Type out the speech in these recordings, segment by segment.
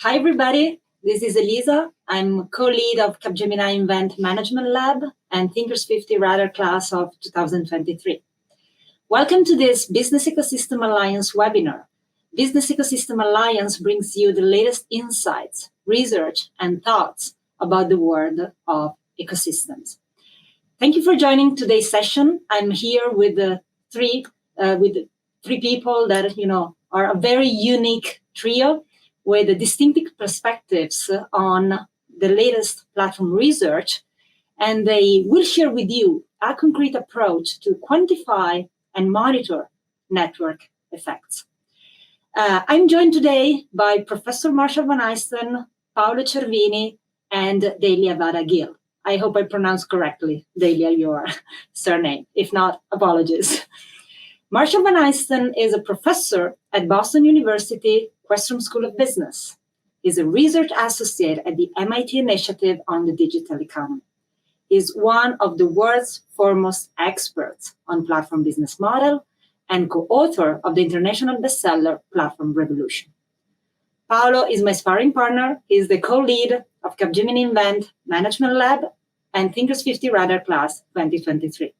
Hi, everybody. This is Elisa. I'm co-lead of Capgemini Invent Management Lab and Thinkers 50 Radar class of 2023. Welcome to this Business Ecosystem Alliance webinar. Business Ecosystem Alliance brings you the latest insights, research, and thoughts about the world of ecosystems. Thank you for joining today's session. I'm here with three people that are a very unique trio with distinctive perspectives on the latest platform research, and they will share with you a concrete approach to quantify and monitor network effects. I'm joined today by Professor Marshall Van Alstyne, Paolo Cervini, and Delia Wada-Gill. I hope I pronounced correctly, Delia, your surname. If not, apologies. Marshall Van Alstyne is a professor at Boston University Questrom School of Business. He's a research associate at the MIT Initiative on the Digital Economy. He's one of the world's foremost experts on platform business model and co-author of the international bestseller Platform Revolution. Paolo is my sparring partner. He's the co-lead of Capgemini Invent Management Lab and Thinkers 50 Radar Class 2023.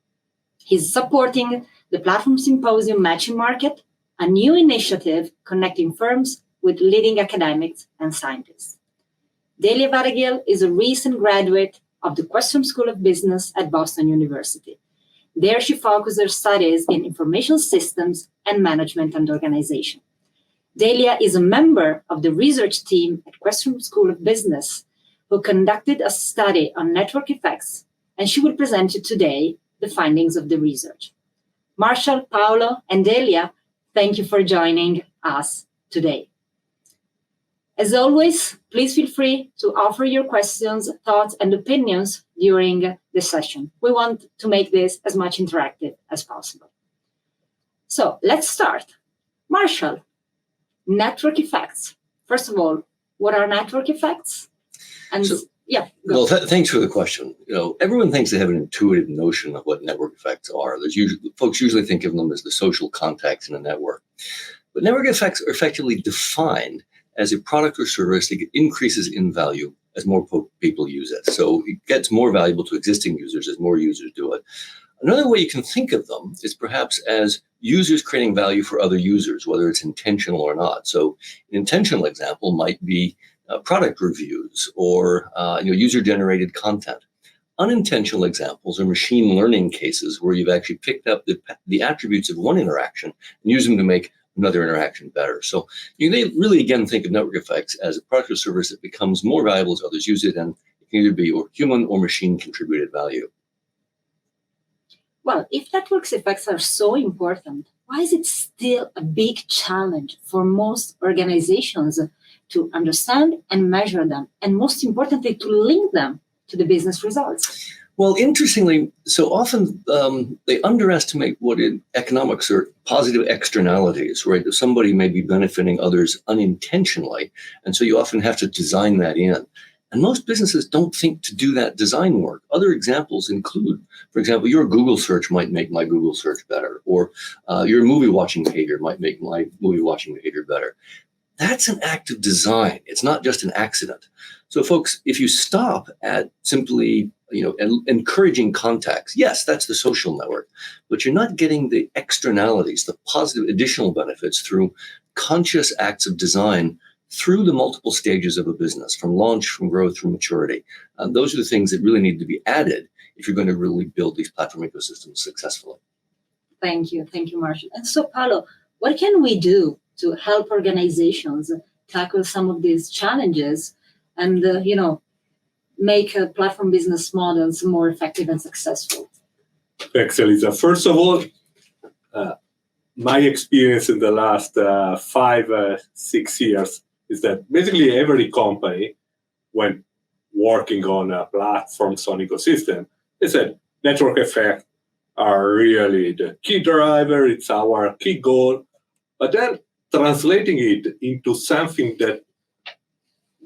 He's supporting the Platform Symposium Matching Market, a new initiative connecting firms with leading academics and scientists. Delia Wada-Gill is a recent graduate of the Questrom School of Business at Boston University. There she focused her studies in information systems and management and organization. Delia is a member of the research team at Questrom School of Business who conducted a study on network effects, and she will present you today the findings of the research. Marshall, Paolo, and Delia, thank you for joining us today. As always, please feel free to offer your questions, thoughts, and opinions during the session. We want to make this as much interactive as possible. So let's start. Marshall, network effects. First of all, what are network effects? And thanks for the question. Everyone thinks they have an intuitive notion of what network effects are. Folks usually think of them as the social contacts in a network. But network effects are effectively defined as a product or service that increases in value as more people use it. So it gets more valuable to existing users as more users do it. Another way you can think of them is perhaps as users creating value for other users, whether it's intentional or not. So an intentional example might be product reviews or user-generated content. Unintentional examples are machine learning cases where you've actually picked up the attributes of one interaction and used them to make another interaction better. So you can really, again, think of network effects as a product or service that becomes more valuable as others use it, and it can either be human or machine contributed value. Well, if network effects are so important, why is it still a big challenge for most organizations to understand and measure them, and most importantly, to link them to the business results? Well, interestingly, so often they underestimate what in economics are positive externalities, right? Somebody may be benefiting others unintentionally, and so you often have to design that in. And most businesses don't think to do that design work. Other examples include, for example, your Google search might make my Google search better, or your movie watching behavior might make my movie watching behavior better. That's an act of design. It's not just an accident. So folks, if you stop at simply encouraging contacts, yes, that's the social network, but you're not getting the externalities, the positive additional benefits through conscious acts of design through the multiple stages of a business, from launch, from growth, from maturity. Those are the things that really need to be added if you're going to really build these platform ecosystems successfully. Thank you, Marshall. And so, Paolo, what can we do to help organizations tackle some of these challenges and, make platform business models more effective and successful? Thanks, Elisa. First of all, my experience in the last 5-6 years is that basically every company, when working on platforms on ecosystem, they said network effects are really the key driver, it's our key goal. But then translating it into something that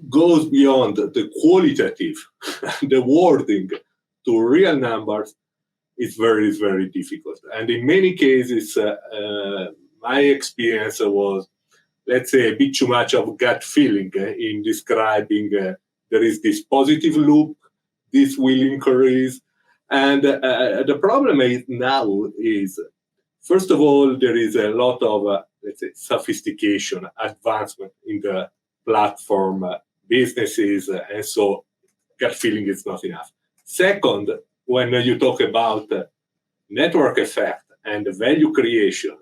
goes beyond the qualitative, the wording, to real numbers is very, very difficult. And in many cases, my experience was let's say, a bit too much of gut feeling in describing there is this positive loop, this will increase. And the problem is now is, first of all, there is a lot of, let's say, sophistication, advancement in the platform businesses, and so gut feeling is not enough. Second, when you talk about network effect and value creation,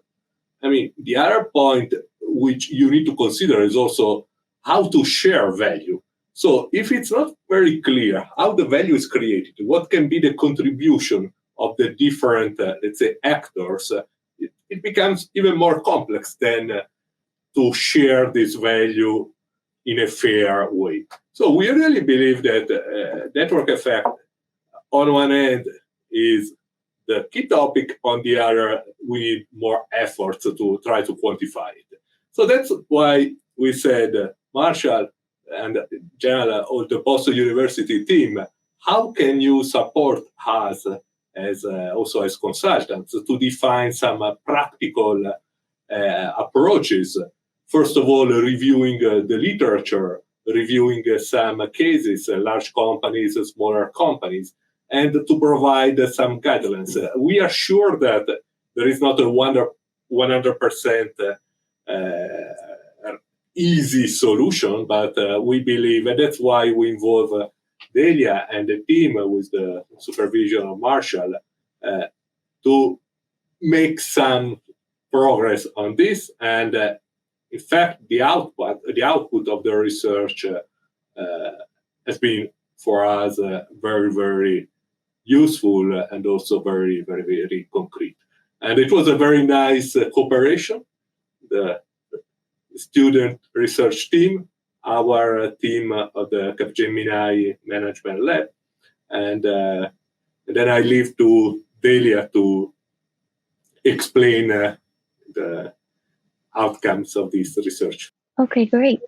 I mean, the other point which you need to consider is also how to share value. So if it's not very clear how the value is created, what can be the contribution of the different, let's say, actors, it becomes even more complex than to share this value in a fair way. So we really believe that network effect, on one end, is the key topic. On the other, we need more effort to try to quantify it. So that's why we said, Marshall and in general, all the Boston University team, how can you support us as also as consultants to define some practical approaches? First of all, reviewing the literature, reviewing some cases, large companies, smaller companies, and to provide some guidelines. We are sure that there is not a 100% easy solution, but we believe, and that's why we involve Delia and the team with the supervision of Marshall to make some progress on this. And in fact, the output of the research has been for us very, very useful and also very, very, very concrete. And it was a very nice cooperation. The student research team, our team of the Capgemini Management Lab, and then I leave to Delia to explain the outcomes of this research. Okay, great.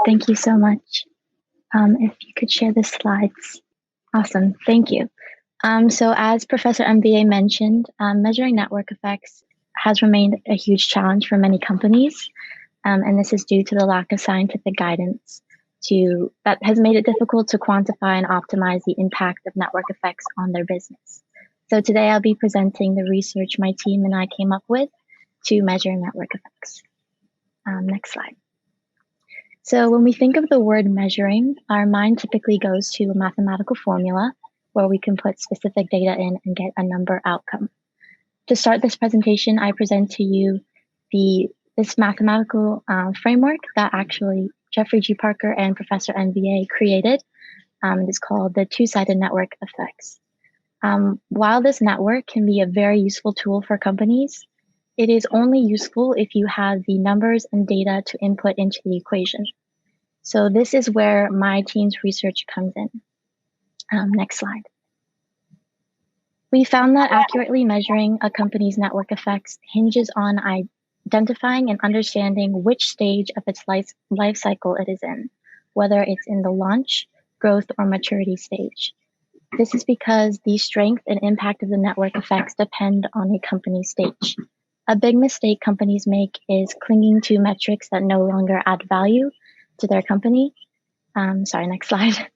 Thank you so much. If you could share the slides. Awesome, thank you. So as Professor MVA mentioned, measuring network effects has remained a huge challenge for many companies. And this is due to the lack of scientific guidance that has made it difficult to quantify and optimize the impact of network effects on their business. So today I'll be presenting the research my team and I came up with to measure network effects. Next slide. So when we think of the word measuring, our mind typically goes to a mathematical formula where we can put specific data in and get a number outcome. To start this presentation, I present to you this mathematical framework that actually Jeffrey G. Parker and Professor NVA created. It's called the two-sided network effects. While this network can be a very useful tool for companies, it is only useful if you have the numbers and data to input into the equation. So this is where my team's research comes in. Next slide. We found that accurately measuring a company's network effects hinges on identifying and understanding which stage of its life cycle it is in, whether it's in the launch, growth, or maturity stage. This is because the strength and impact of the network effects depend on a company's stage. A big mistake companies make is clinging to metrics that no longer add value to their company. Next slide.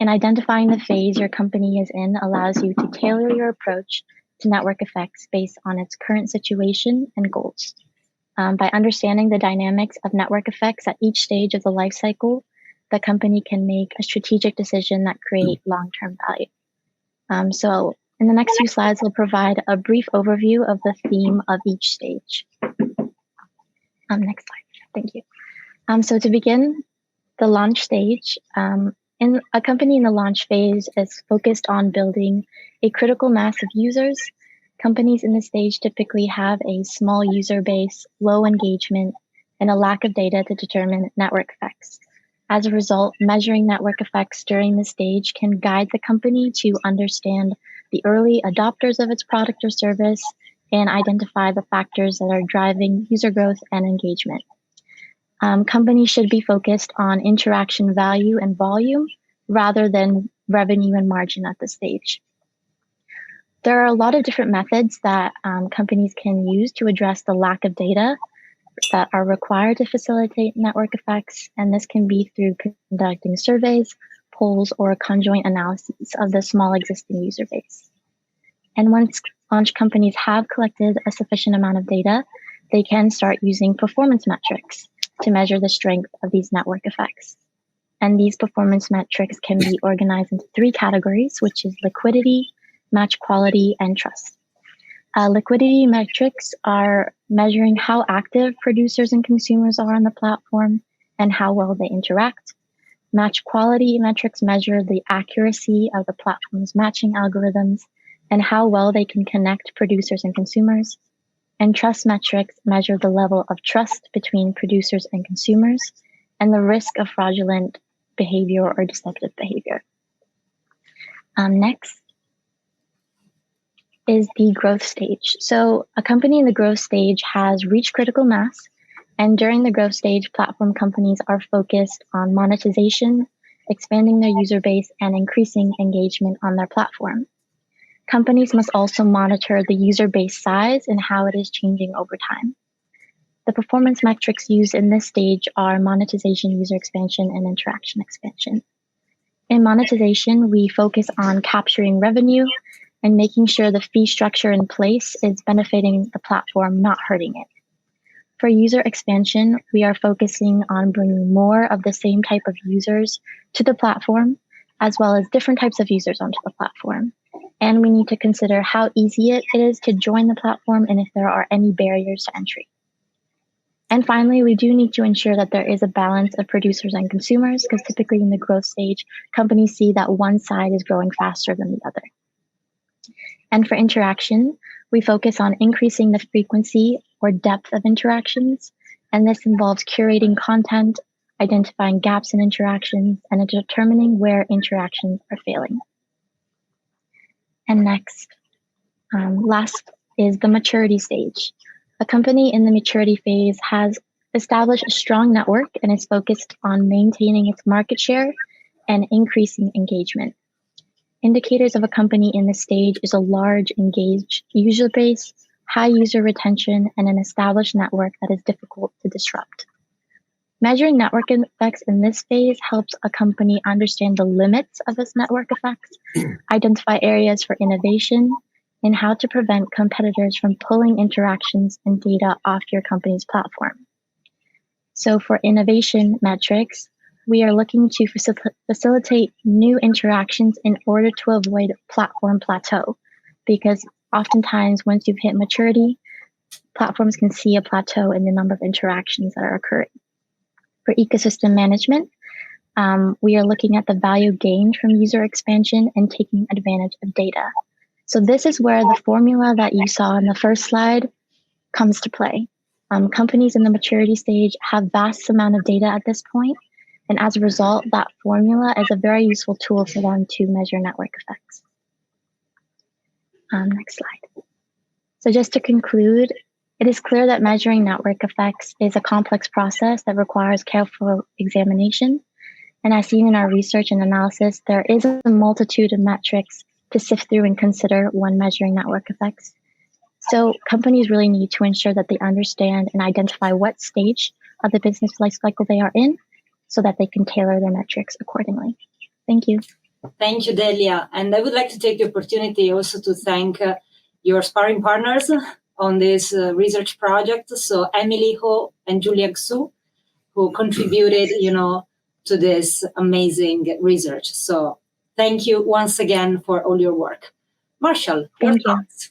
And identifying the phase your company is in allows you to tailor your approach to network effects based on its current situation and goals. By understanding the dynamics of network effects at each stage of the life cycle, the company can make a strategic decision that creates long-term value. So in the next few slides, we'll provide a brief overview of the theme of each stage. Next slide, thank you. So to begin, the launch stage, in a company in the launch phase is focused on building a critical mass of users. Companies in this stage typically have a small user base, low engagement, and a lack of data to determine network effects. As a result, measuring network effects during this stage can guide the company to understand the early adopters of its product or service and identify the factors that are driving user growth and engagement. Companies should be focused on interaction value and volume rather than revenue and margin at this stage. There are a lot of different methods that companies can use to address the lack of data that are required to facilitate network effects, and this can be through conducting surveys, polls, or conjoint analyses of the small existing user base. And once launch companies have collected a sufficient amount of data, they can start using performance metrics to measure the strength of these network effects. And these performance metrics can be organized into 3 categories, which is liquidity, match quality, and trust. Liquidity metrics are measuring how active producers and consumers are on the platform and how well they interact. Match quality metrics measure the accuracy of the platform's matching algorithms and how well they can connect producers and consumers. And trust metrics measure the level of trust between producers and consumers and the risk of fraudulent behavior or deceptive behavior. Next is the growth stage. So a company in the growth stage has reached critical mass, and during the growth stage, platform companies are focused on monetization, expanding their user base, and increasing engagement on their platform. Companies must also monitor the user base size and how it is changing over time. The performance metrics used in this stage are monetization, user expansion, and interaction expansion. In monetization, we focus on capturing revenue and making sure the fee structure in place is benefiting the platform, not hurting it. For user expansion, we are focusing on bringing more of the same type of users to the platform, as well as different types of users onto the platform. And we need to consider how easy it is to join the platform and if there are any barriers to entry. And finally, we do need to ensure that there is a balance of producers and consumers, because typically in the growth stage, companies see that one side is growing faster than the other. And for interaction, we focus on increasing the frequency or depth of interactions, and this involves curating content, identifying gaps in interactions, and determining where interactions are failing. And next, last is the maturity stage. A company in the maturity phase has established a strong network and is focused on maintaining its market share and increasing engagement. Indicators of a company in this stage is a large engaged user base, high user retention, and an established network that is difficult to disrupt. Measuring network effects in this phase helps a company understand the limits of its network effects, identify areas for innovation, and how to prevent competitors from pulling interactions and data off your company's platform. So for innovation metrics, we are looking to facilitate new interactions in order to avoid platform plateau, because oftentimes once you've hit maturity, platforms can see a plateau in the number of interactions that are occurring. For ecosystem management, we are looking at the value gained from user expansion and taking advantage of data. So this is where the formula that you saw in the first slide comes to play. Companies in the maturity stage have vast amount of data at this point, and as a result, that formula is a very useful tool for them to measure network effects. Next slide. So just to conclude, it is clear that measuring network effects is a complex process that requires careful examination. And as seen in our research and analysis, there is a multitude of metrics to sift through and consider when measuring network effects. So companies really need to ensure that they understand and identify what stage of the business life cycle they are in so that they can tailor their metrics accordingly. Thank you. Thank you, Delia. And I would like to take the opportunity also to thank your sparring partners on this research project. So Emily Ho and Julia Xu, who contributed, to this amazing research. So thank you once again for all your work. Marshall, your thoughts?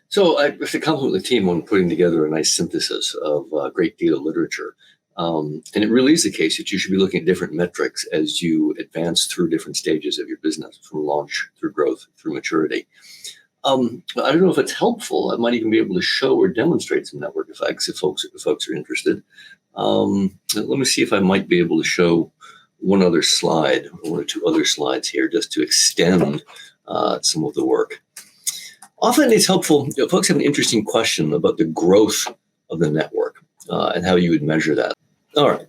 So I have to compliment the team on putting together a nice synthesis of great data literature. And it really is the case that you should be looking at different metrics as you advance through different stages of your business, from launch through growth through maturity. I don't know if it's helpful. I might even be able to show or demonstrate some network effects if folks are interested. Let me see if I might be able to show one other slide, or one or two other slides here, just to extend some of the work. Often it's helpful, folks have an interesting question about the growth of the network and how you would measure that. All right.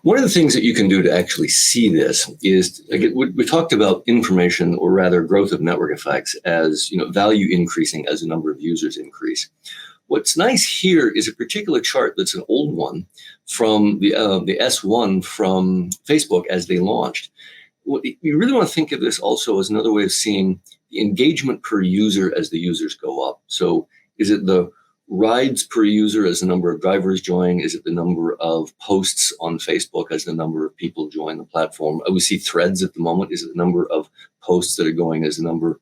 One of the things that you can do to actually see this is, again, we talked about information, or rather growth of network effects, as value increasing as the number of users increase. What's nice here is a particular chart that's an old one from the S1 from Facebook as they launched. You really want to think of this also as another way of seeing the engagement per user as the users go up. So is it the rides per user as the number of drivers join? Is it the number of posts on Facebook as the number of people join the platform? We see threads at the moment. Is it the number of posts that are going as the number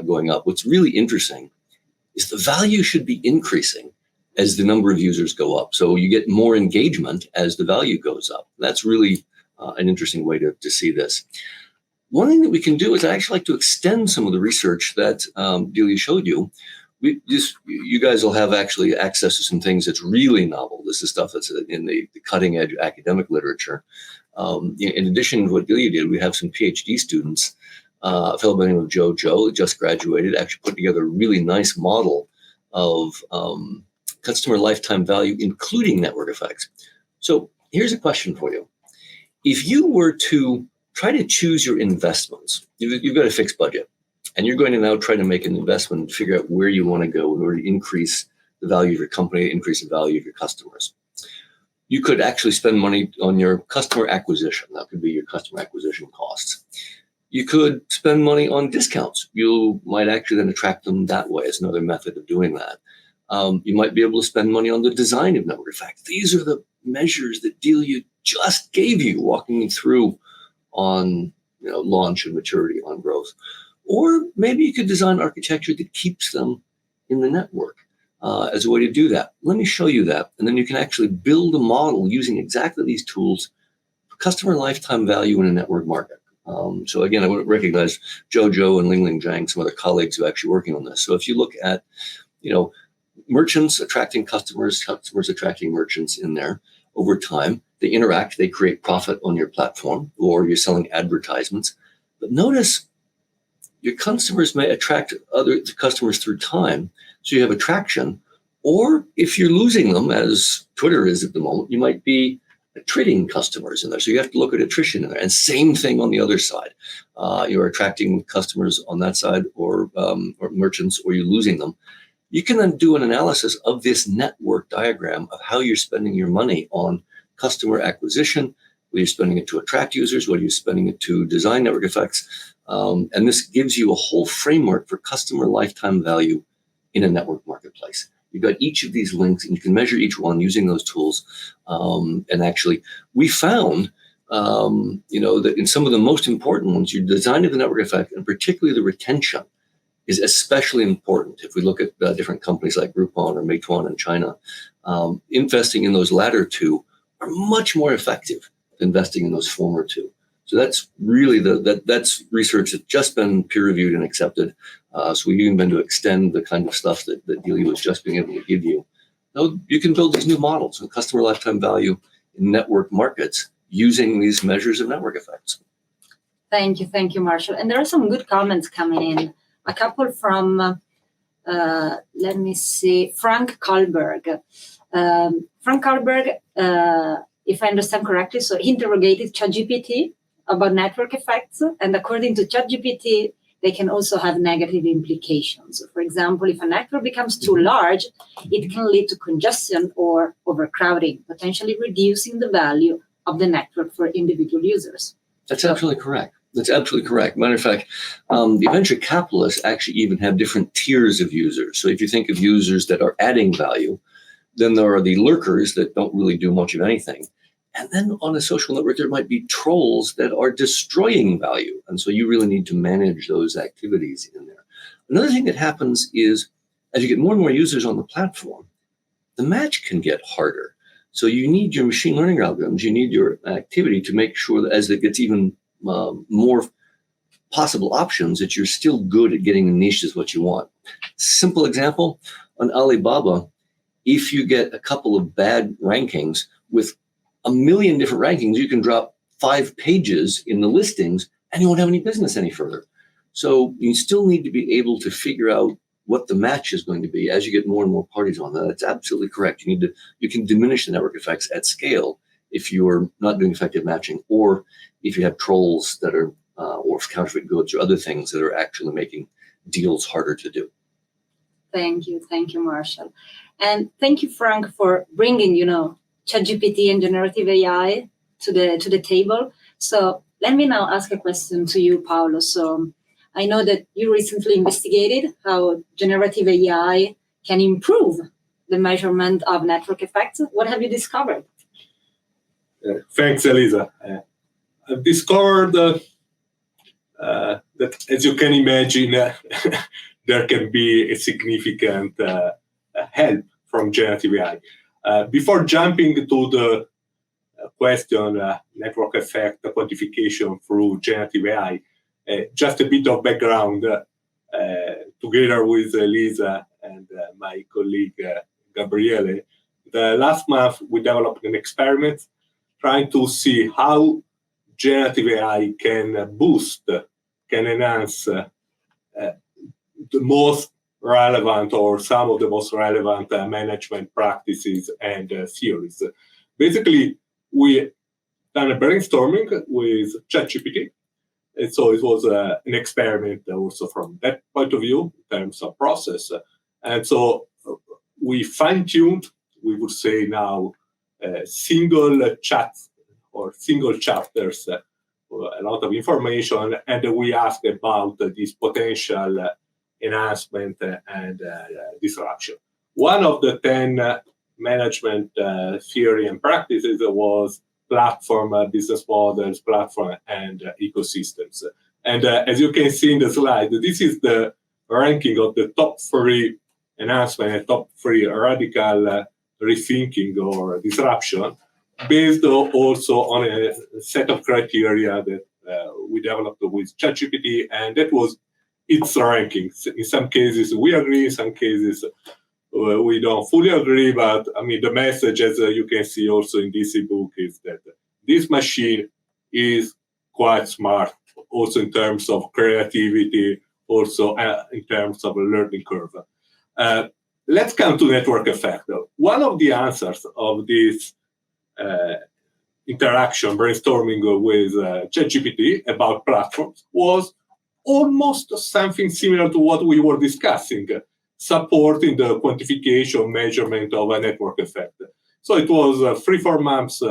going up? What's really interesting is the value should be increasing as the number of users go up. So you get more engagement as the value goes up. That's really an interesting way to see this. One thing that we can do is I actually like to extend some of the research that Delia showed you. You guys will have actually access to some things that's really novel. This is stuff that's in the cutting edge academic literature. In addition to what Delia did, we have some PhD students. A fellow by the name of Joe just graduated, actually put together a really nice model of customer lifetime value, including network effects. So here's a question for you. If you were to try to choose your investments, you've got a fixed budget, and you're going to now try to make an investment and figure out where you want to go in order to increase the value of your company, increase the value of your customers. You could actually spend money on your customer acquisition. That could be your customer acquisition costs. You could spend money on discounts. You might actually then attract them that way. It's another method of doing that. You might be able to spend money on the design of network effects. These are the measures that Delia just gave you, walking you through on launch and maturity on growth. Or maybe you could design architecture that keeps them in the network as a way to do that. Let me show you that. And then you can actually build a model using exactly these tools for customer lifetime value in a network market. So again, I want to recognize Joe and Ling Zhang, some other colleagues who are actually working on this. So if you look at, merchants attracting customers attracting merchants in there over time, they interact, they create profit on your platform, or you're selling advertisements. But notice your customers may attract other customers through time. So you have attraction, or if you're losing them, as Twitter is at the moment, you might be attriting customers in there. So you have to look at attrition in there. And same thing on the other side. You're attracting customers on that side, or merchants, or you're losing them. You can then do an analysis of this network diagram of how you're spending your money on customer acquisition, whether you're spending it to attract users, whether you're spending it to design network effects. And this gives you a whole framework for customer lifetime value in a network marketplace. You've got each of these links, and you can measure each one using those tools. And actually, we found, that in some of the most important ones, your design of the network effect, and particularly the retention, is especially important. If we look at different companies like Groupon or Meituan in China, investing in those latter two are much more effective than investing in those former two. So that's really that's research that's just been peer reviewed and accepted. So we've even been to extend the kind of stuff that Delia was just being able to give you. Now, you can build these new models of customer lifetime value in network markets using these measures of network effects. Thank you, Marshall. And there are some good comments coming in. A couple from, let me see, Frank Karlberg. Frank Karlberg, if I understand correctly, so he interrogated ChatGPT about network effects. And according to ChatGPT, they can also have negative implications. So for example, if a network becomes too large, it can lead to congestion or overcrowding, potentially reducing the value of the network for individual users. That's absolutely correct. That's absolutely correct. Matter of fact, the venture capitalists actually even have different tiers of users. So if you think of users that are adding value, then there are the lurkers that don't really do much of anything. And then on a social network, there might be trolls that are destroying value. And so you really need to manage those activities in there. Another thing that happens is as you get more and more users on the platform, the match can get harder. So you need your machine learning algorithms, you need your activity to make sure that as it gets even more possible options, that you're still good at getting the niches what you want. Simple example, on Alibaba, if you get a couple of bad rankings with 1 million different rankings, you can drop 5 pages in the listings and you won't have any business any further. So you still need to be able to figure out what the match is going to be as you get more and more parties on that. That's absolutely correct. You can diminish the network effects at scale if you're not doing effective matching, or if you have trolls that are, or counterfeit goods or other things that are actually making deals harder to do. Thank you, Marshall. And thank you, Frank, for bringing, ChatGPT and generative AI to the table. So let me now ask a question to you, Paolo. So I know that you recently investigated how generative AI can improve the measurement of network effects. What have you discovered? Thanks, Elisa. I've discovered that, as you can imagine, there can be a significant help from generative AI. Before jumping to the question, network effect quantification through generative AI, just a bit of background. Together with Elisa and my colleague Gabriele, the last month we developed an experiment trying to see how generative AI can boost, can enhance the most relevant or some of the most relevant management practices and theories. Basically, we done a brainstorming with ChatGPT. And so it was an experiment also from that point of view in terms of process. And so we fine-tuned, we would say now, single chats or single chapters, a lot of information, and we asked about this potential enhancement and disruption. One of the 10 management theory and practices was platform business models, platform and ecosystems. And as you can see in the slide, this is the ranking of the top 3 enhancement and top 3 radical rethinking or disruption, based also on a set of criteria that we developed with ChatGPT, and that was its rankings. In some cases we agree, in some cases we don't fully agree, but I mean the message, as you can see also in this ebook, is that this machine is quite smart, also in terms of creativity, also in terms of a learning curve. Let's come to network effect. One of the answers of this interaction, brainstorming with ChatGPT about platforms was almost something similar to what we were discussing, supporting the quantification, measurement of a network effect. So it was 3-4 months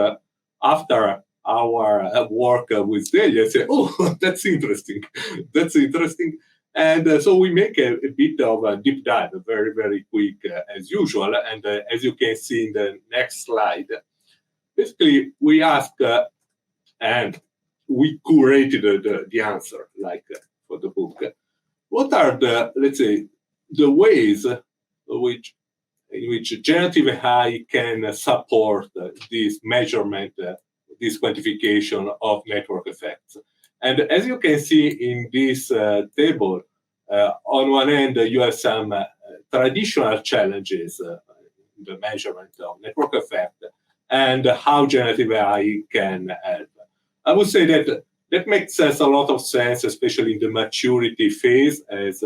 after our work with Delia. I said, oh, that's interesting. That's interesting. And so we make a bit of a deep dive, very, very quick as usual. And as you can see in the next slide, basically we asked and we curated the answer, like for the book. What are the, let's say, the ways in which generative AI can support this measurement, this quantification of network effects? And as you can see in this table, on one end you have some traditional challenges in the measurement of network effect and how generative AI can help. I would say that that makes a lot of sense, especially in the maturity phase, as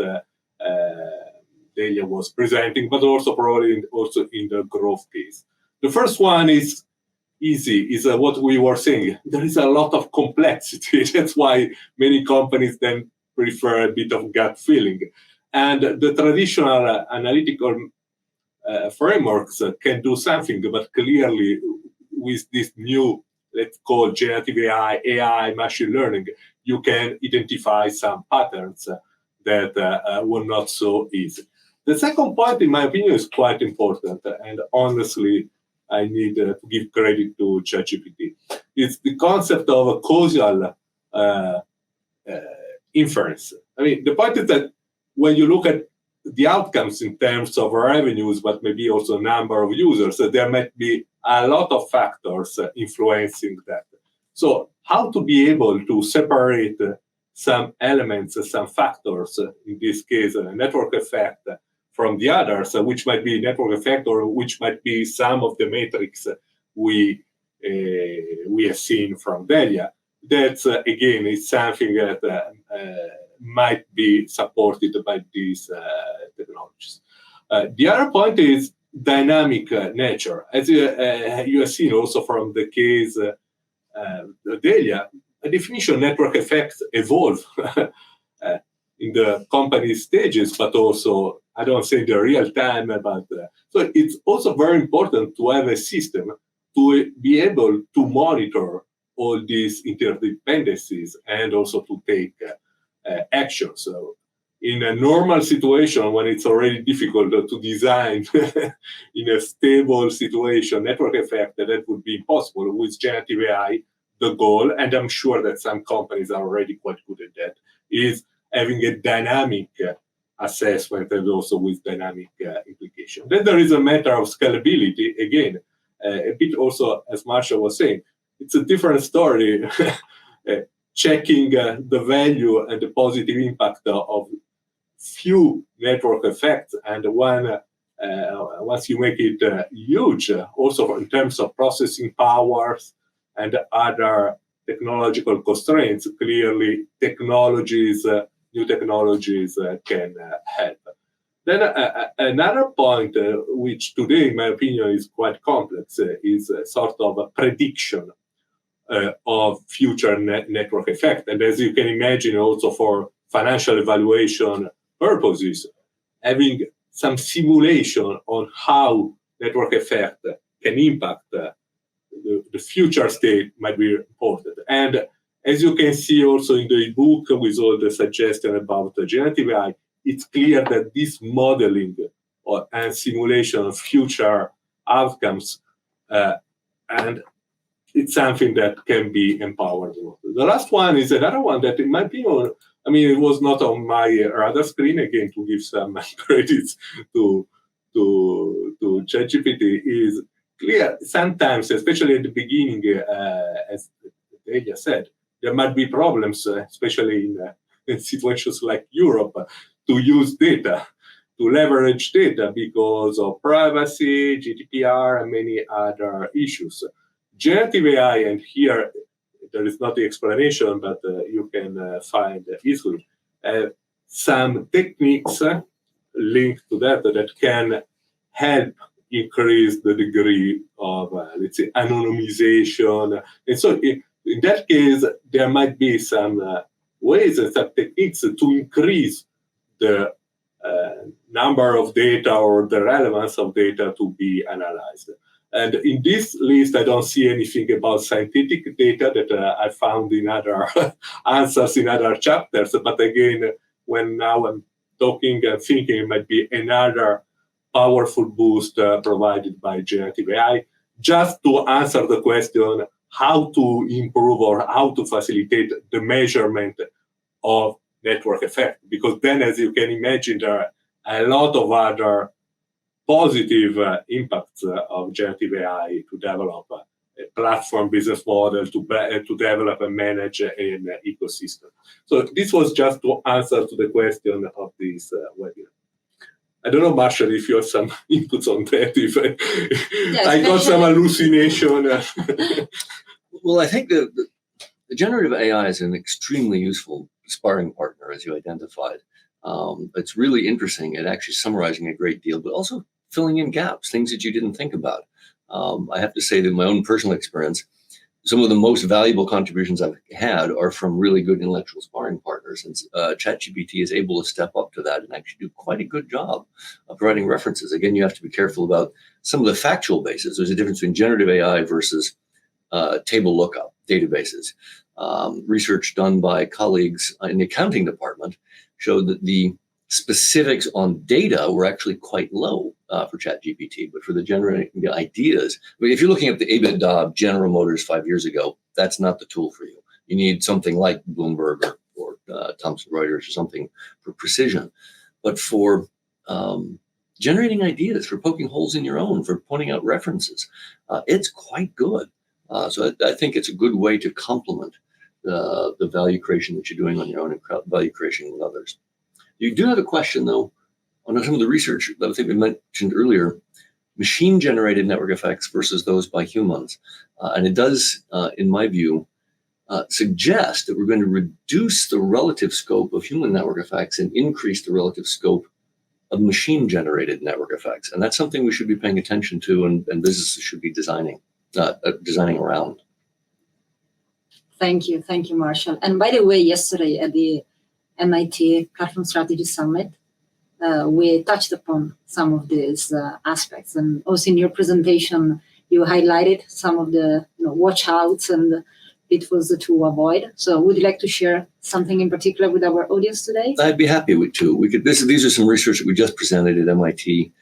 Delia was presenting, but also probably also in the growth phase. The first one is easy, is what we were saying. There is a lot of complexity. That's why many companies then prefer a bit of gut feeling. And the traditional analytical frameworks can do something, but clearly with this new, let's call generative AI, machine learning, you can identify some patterns that were not so easy. The second point, in my opinion, is quite important, and honestly, I need to give credit to ChatGPT. It's the concept of a causal inference. I mean, the point is that when you look at the outcomes in terms of revenues, but maybe also number of users, there might be a lot of factors influencing that. So how to be able to separate some elements, some factors, in this case, a network effect, from the others, which might be network effect or which might be some of the metrics we have seen from Delia. That's, again, is something that might be supported by these technologies. The other point is dynamic nature. As you have seen also from the case Delia, a definition of network effects evolve. in the company stages, but also, I don't say the real time, but so it's also very important to have a system to be able to monitor all these interdependencies and also to take action. So in a normal situation, when it's already difficult to design in a stable situation network effect, that would be impossible. With generative AI, the goal, and I'm sure that some companies are already quite good at that, is having a dynamic assessment and also with dynamic implication. Then there is a matter of scalability. Again, a bit also, as Marshall was saying, it's a different story. Checking the value and the positive impact of few network effects, and once you make it huge, also in terms of processing powers and other technological constraints, clearly new technologies can help. Then another point, which today, in my opinion, is quite complex, is a sort of a prediction of future network effect. And as you can imagine, also for financial evaluation purposes, having some simulation on how network effect can impact the future state might be important. And as you can see also in the book with all the suggestions about the generative AI, it's clear that this modeling and simulation of future outcomes, and it's something that can be empowered. The last one is another one that, in my opinion, I mean, it was not on my radar screen, again, to give some credits to ChatGPT, is clear. Sometimes, especially at the beginning, as Delia said, there might be problems, especially in situations like Europe, to use data, to leverage data because of privacy, GDPR, and many other issues. Generative AI, and here there is not the explanation, but you can find easily some techniques linked to that can help increase the degree of, let's say, anonymization. And so in that case, there might be some ways and some techniques to increase the number of data or the relevance of data to be analyzed. And in this list, I don't see anything about scientific data that I found in other answers in other chapters. But again, when now I'm talking and thinking, it might be another powerful boost provided by generative AI, just to answer the question how to improve or how to facilitate the measurement of network effect. Because then, as you can imagine, there are a lot of other positive impacts of generative AI to develop a platform business model, to develop and manage an ecosystem. So this was just to answer to the question of this webinar. I don't know, Marshall, if you have some inputs on that. If yes, I got some hallucination. Well, I think the generative AI is an extremely useful sparring partner, as you identified. It's really interesting at actually summarizing a great deal, but also filling in gaps, things that you didn't think about. I have to say that in my own personal experience, some of the most valuable contributions I've had are from really good intellectual sparring partners. And ChatGPT is able to step up to that and actually do quite a good job of providing references. Again, you have to be careful about some of the factual bases. There's a difference between generative AI versus table lookup databases. Research done by colleagues in the accounting department showed that the specifics on data were actually quite low for ChatGPT, but for the generating the ideas, I mean, if you're looking at the EBITDA of General Motors 5 years ago, that's not the tool for you. You need something like Bloomberg or Thomson Reuters or something for precision. But for generating ideas, for poking holes in your own, for pointing out references, it's quite good. So I think it's a good way to complement the value creation that you're doing on your own and value creation with others. You do have a question, though, on some of the research that I think we mentioned earlier, machine-generated network effects versus those by humans. And it does, in my view, suggest that we're going to reduce the relative scope of human network effects and increase the relative scope of machine-generated network effects. And that's something we should be paying attention to, and businesses should be designing around. Thank you, Marshall. And by the way, yesterday at the MIT Platform Strategy Summit, we touched upon some of these aspects. And also in your presentation, you highlighted some of the watch outs and pitfalls to avoid. So would you like to share something in particular with our audience today? I'd be happy to. These are some research that we just presented at MIT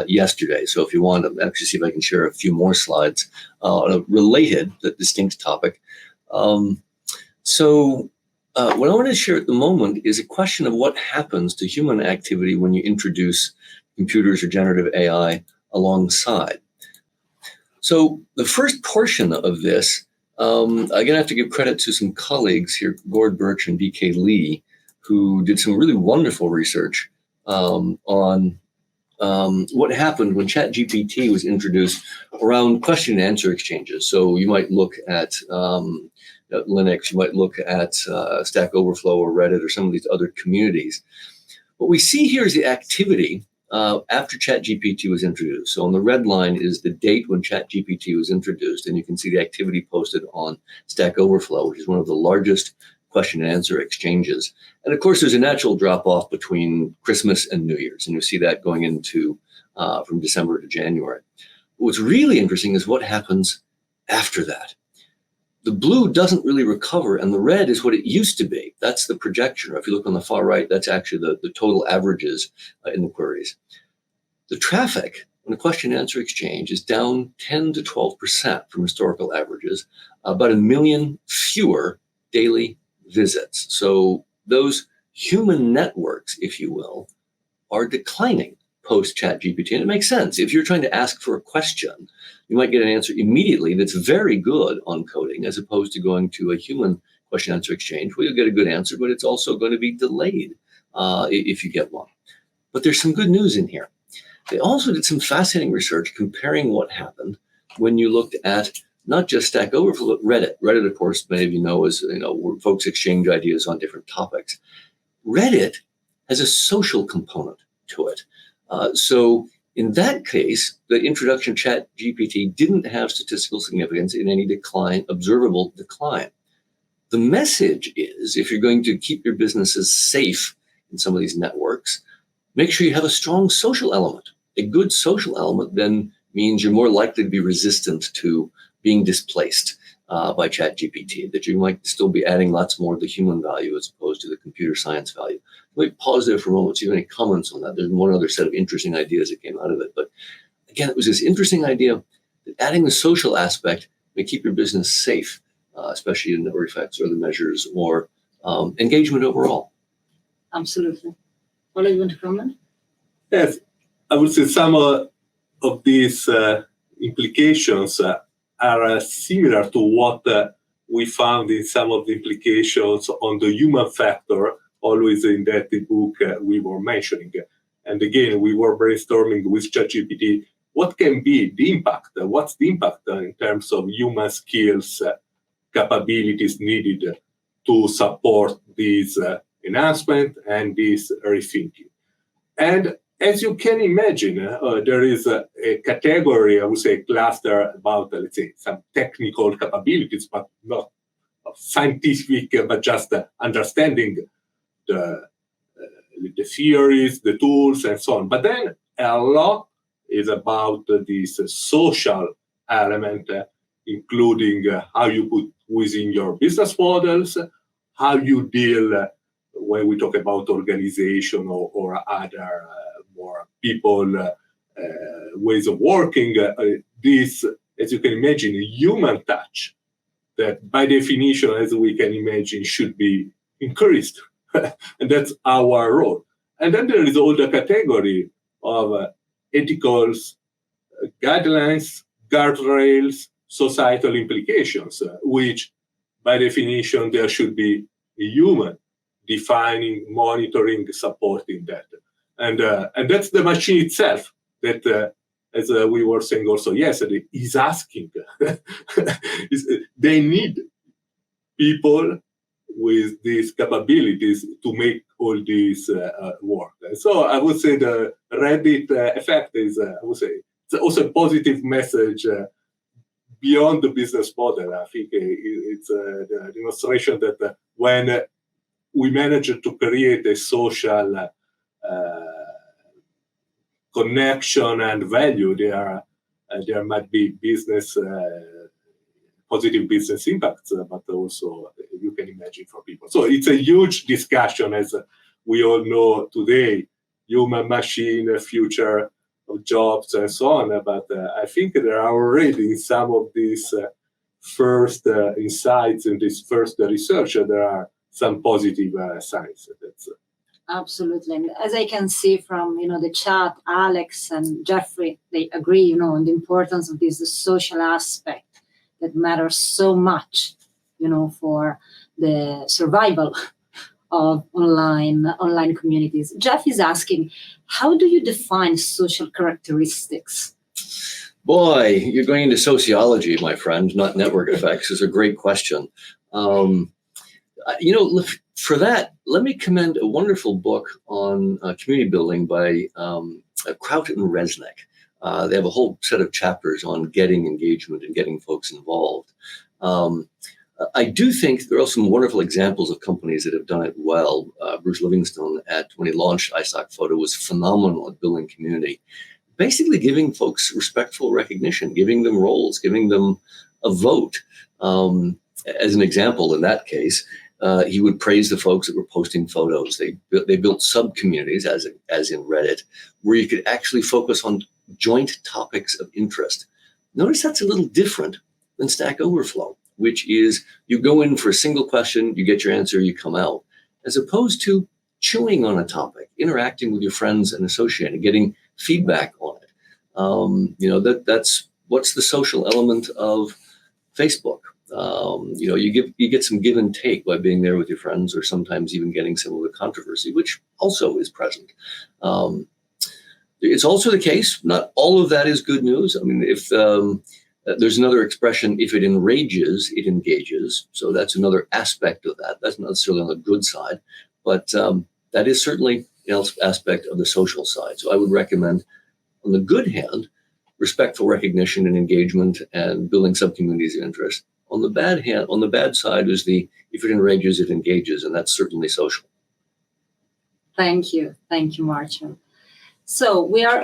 yesterday. So if you want to actually see if I can share a few more slides on a related but distinct topic. What I want to share at the moment is a question of what happens to human activity when you introduce computers or generative AI alongside. So the first portion of this, I'm going to have to give credit to some colleagues here, Gord Birch and BK Lee, who did some really wonderful research on what happened when ChatGPT was introduced around question and answer exchanges. So you might look at Linux, you might look at Stack Overflow or Reddit or some of these other communities. What we see here is the activity after ChatGPT was introduced. So on the red line is the date when ChatGPT was introduced, and you can see the activity posted on Stack Overflow, which is one of the largest question and answer exchanges. And of course, there's a natural drop off between Christmas and New Year's, and you see that going into from December to January. What's really interesting is what happens after that. The blue doesn't really recover, and the red is what it used to be. That's the projection. Or if you look on the far right, that's actually the total averages in the queries. The traffic on the question and answer exchange is down 10 to 12% from historical averages, about 1 million fewer daily visits. So those human networks, if you will, are declining post ChatGPT. And it makes sense. If you're trying to ask for a question, you might get an answer immediately that's very good on coding, as opposed to going to a human question answer exchange where you'll get a good answer, but it's also going to be delayed if you get one. But there's some good news in here. They also did some fascinating research comparing what happened when you looked at not just Stack Overflow, but Reddit. Reddit, of course, many of you know, is where folks exchange ideas on different topics. Reddit has a social component to it. So in that case, the introduction of ChatGPT didn't have statistical significance in any observable decline. The message is, if you're going to keep your businesses safe in some of these networks, make sure you have a strong social element. A good social element then means you're more likely to be resistant to being displaced by ChatGPT, that you might still be adding lots more of the human value as opposed to the computer science value. Let me pause there for a moment, see if you have any comments on that. There's one other set of interesting ideas that came out of it. But again, it was this interesting idea that adding the social aspect may keep your business safe, especially in network effects or the measures or engagement overall. Absolutely. Paolo, you want to comment? Yes, I would say some of these implications are similar to what we found in some of the implications on the human factor, always in that book we were mentioning. And again, we were brainstorming with ChatGPT, what can be the impact? What's the impact in terms of human skills, capabilities needed to support this enhancement and this rethinking? And as you can imagine, there is a category, I would say, cluster about, let's say, some technical capabilities, but not scientific, but just understanding the theories, the tools, and so on. But then a lot is about this social element, including how you put within your business models, how you deal when we talk about organization or other more people ways of working. This, as you can imagine, human touch that by definition, as we can imagine, should be increased. And that's our role. And then there is all the category of ethical guidelines, guardrails, societal implications, which by definition there should be a human defining, monitoring, supporting that. And that's the machine itself that, as we were saying also yesterday, is asking. They need people with these capabilities to make all this work. And so I would say the Reddit effect is, I would say, it's also a positive message beyond the business model. I think it's the demonstration that when we managed to create a social connection and value. There might be business, positive business impacts, but also you can imagine for people. So it's a huge discussion, as we all know today, human machine, future of jobs and so on. But I think there are already some of these first insights in this first research, there are some positive signs. That's absolutely. And as I can see from the chat, Alex and Jeffrey, they agree on the importance of this social aspect that matters so much for the survival of online communities. Jeff is asking, how do you define social characteristics? Boy, you're going into sociology, my friend, not network effects. It's a great question. For that, let me commend a wonderful book on community building by Kraut and Resnick. They have a whole set of chapters on getting engagement and getting folks involved. I do think there are some wonderful examples of companies that have done it well. Bruce Livingstone, when he launched iStock Photo, was phenomenal at building community. Basically giving folks respectful recognition, giving them roles, giving them a vote. As an example, in that case, he would praise the folks that were posting photos. They built sub-communities, as in Reddit, where you could actually focus on joint topics of interest. Notice that's a little different than Stack Overflow, which is you go in for a single question, you get your answer, you come out, as opposed to chewing on a topic, interacting with your friends and associating, getting feedback on it. That's what's the social element of Facebook. You get some give and take by being there with your friends, or sometimes even getting some of the controversy, which also is present. It's also the case, not all of that is good news. I mean, if there's another expression, if it enrages, it engages. So that's another aspect of that. That's not necessarily on the good side, but that is certainly an aspect of the social side. So I would recommend, on the good hand, respectful recognition and engagement and building sub-communities of interest. On the bad side is if it enrages, it engages, and that's certainly social. Thank you, Marshall. So we are,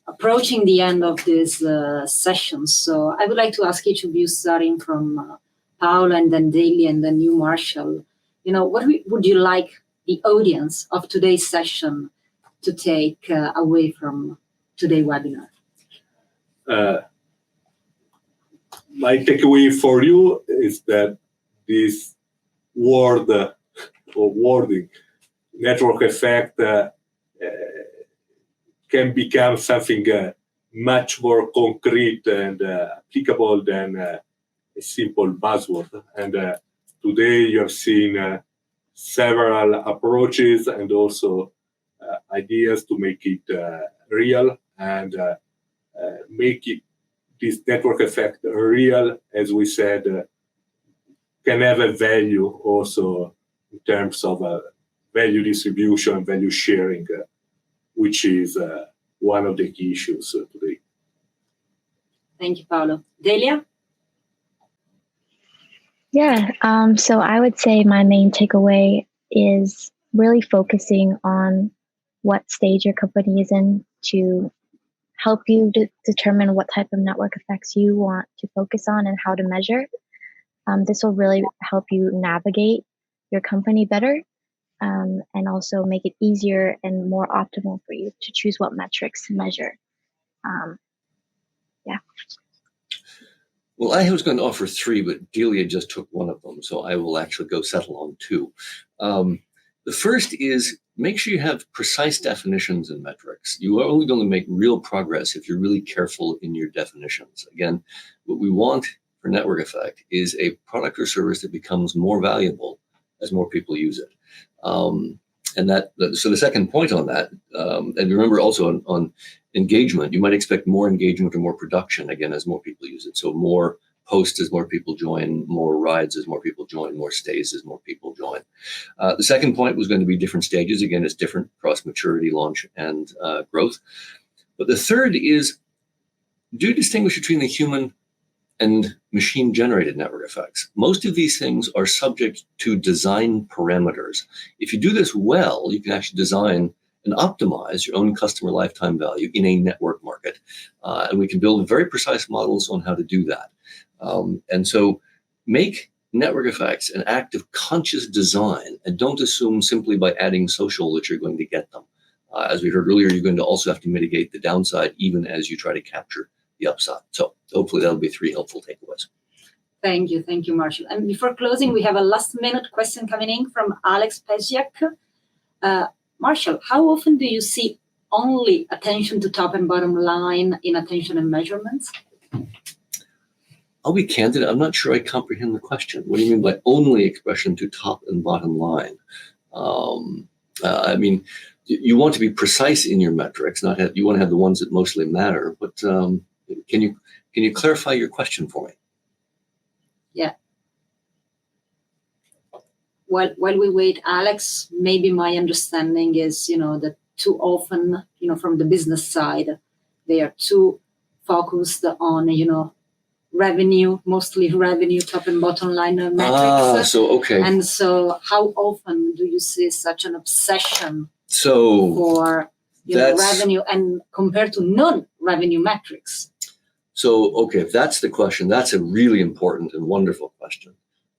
approaching the end of this session. So I would like to ask each of you, starting from Paolo and then Delia and then you, Marshall, what would you like the audience of today's session to take away from today's webinar? My takeaway for you is that this word or wording, network effect, can become something much more concrete and applicable than a simple buzzword. And today you have seen several approaches and also ideas to make it real and make this network effect real, as we said, can have a value also in terms of value distribution, value sharing, which is one of the key issues today. Thank you, Paolo. Delia? Yeah, so I would say my main takeaway is really focusing on what stage your company is in to help you determine what type of network effects you want to focus on and how to measure. This will really help you navigate your company better, and also make it easier and more optimal for you to choose what metrics to measure. Yeah. Well, I was going to offer 3, but Delia just took one of them, so I will actually go settle on 2. The first is, make sure you have precise definitions and metrics. You are only going to make real progress if you're really careful in your definitions. Again, what we want for network effect is a product or service that becomes more valuable as more people use it. So the second point on that, and remember also on engagement, you might expect more engagement or more production, again, as more people use it. So more posts as more people join, more rides as more people join, more stays as more people join. The second point was going to be different stages. Again, it's different across maturity, launch, and growth. But the third is, do distinguish between the human and machine-generated network effects. Most of these things are subject to design parameters. If you do this well, you can actually design and optimize your own customer lifetime value in a network market. And we can build very precise models on how to do that. And so make network effects an act of conscious design, and don't assume simply by adding social that you're going to get them. As we heard earlier, you're going to also have to mitigate the downside even as you try to capture the upside. So hopefully that'll be 3 helpful takeaways. Thank you, Marshall. And before closing, we have a last-minute question coming in from Alex Peziak. Marshall, how often do you see only attention to top and bottom line in attention and measurements? I'll be candid, I'm not sure I comprehend the question. What do you mean by only expression to top and bottom line? I mean, you want to be precise in your metrics, you want to have the ones that mostly matter, but can you clarify your question for me? Yeah. While we wait, Alex, maybe my understanding is, that too often, from the business side, they are too focused on, revenue, mostly revenue, top and bottom line metrics. Okay. And so how often do you see such an obsession for revenue and compared to non-revenue metrics? So, okay, if that's the question, that's a really important and wonderful question.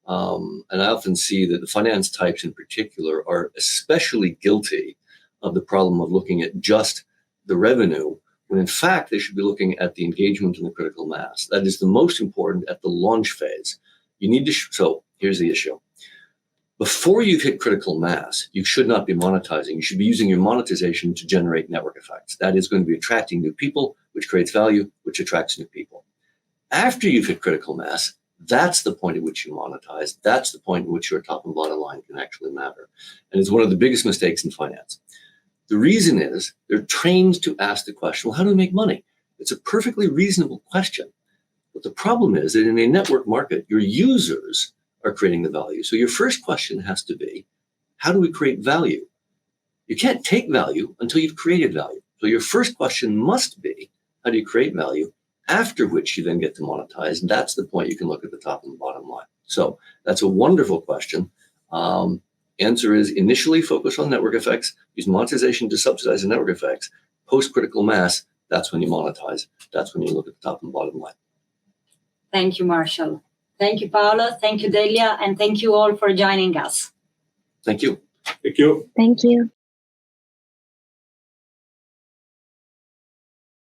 And I often see that the finance types in particular are especially guilty of the problem of looking at just the revenue, when in fact they should be looking at the engagement and the critical mass. That is the most important at the launch phase. You need to, so here's the issue. Before you've hit critical mass, you should not be monetizing. You should be using your monetization to generate network effects. That is going to be attracting new people, which creates value, which attracts new people. After you've hit critical mass, that's the point at which you monetize. That's the point at which your top and bottom line can actually matter. And it's one of the biggest mistakes in finance. The reason is they're trained to ask the question, well, how do we make money? It's a perfectly reasonable question. But the problem is that in a network market, your users are creating the value. So your first question has to be, how do we create value? You can't take value until you've created value. So your first question must be, how do you create value? After which you then get to monetize. And that's the point you can look at the top and the bottom line. So that's a wonderful question. Answer is initially focus on network effects, use monetization to subsidize the network effects. Post critical mass, that's when you monetize. That's when you look at the top and bottom line. Thank you, Marshall. Thank you, Paolo. Thank you, Delia. And thank you all for joining us. Thank you. Thank you. Thank you.